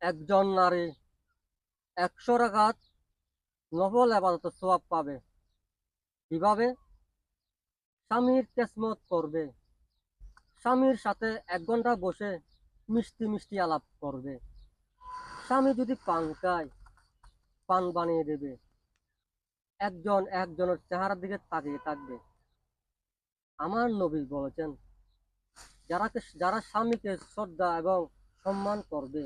একজন নারী 100 রাকাত নফল ইবাদতের সওয়াব পাবে। কিভাবে? স্বামীর খেদমত করবে, স্বামীর সাথে 1 ঘন্টা বসে মিষ্টি মিষ্টি আলাপ করবে। স্বামী যদি পান খায়, পান বানিয়ে দেবে। একজন একজনের চেহারার দিকে তাকিয়ে থাকবে। আমার নবী বলেছেন, যারা স্বামীকে শ্রদ্ধা এবং সম্মান করবে,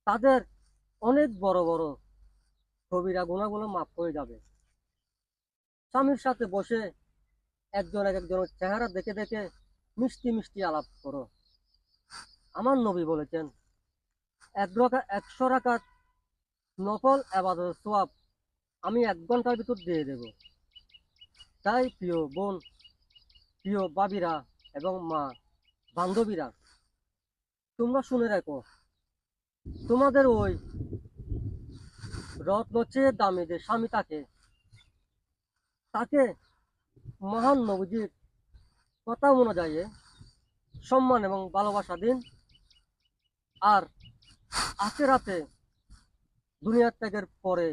তাদের অনেক বড় বড় কবিরা গুনাহগুলো মাফ হয়ে যাবে। স্বামীর সাথে বসে একজন একজনের চেহারা দেখে দেখে মিষ্টি মিষ্টি আলাপ করো। আমার নবী বলেছেন, 100 রাকাত নফল ইবাদতের সওয়াব আমি 1 ঘন্টার ভিতর দিয়ে দেব। তাই প্রিয় বোন, প্রিয় বাবিরা এবং মা, বান্ধবীরা, তোমরা শুনে রাখো, তোমাদের ওই রত্ন চেয়ে দামি যে স্বামী তাকে মহান নবীজির কথা অনুযায়ী সম্মান এবং ভালোবাসা দিন। আর আখিরাতে দুনিয়া ত্যাগের পরে,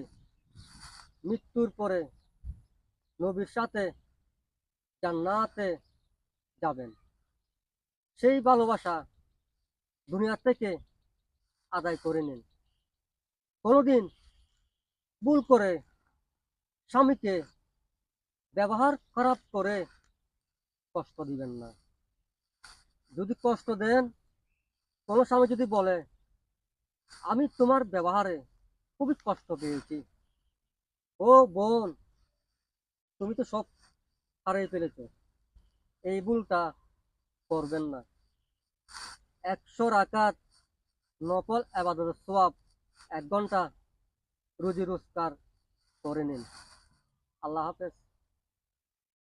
মৃত্যুর পরে নবীর সাথে জান্নাতে যাবেন। সেই ভালোবাসা দুনিয়া থেকে আদায় করে নিন। কোনোদিন ভুল করে স্বামীকে ব্যবহার খারাপ করে কষ্ট দিবেন না। যদি কষ্ট দেন, কোনো স্বামী যদি বলে, আমি তোমার ব্যবহারে খুবই কষ্ট পেয়েছি, ও বোন, তুমি তো সব হারিয়ে ফেলেছো, এই ভুলটা করবেন না। 100 রাকাত নফল ইবাদতের সওয়াব 1 ঘন্টা রুজি রোজগার করে নিন। আল্লাহ হাফেজ।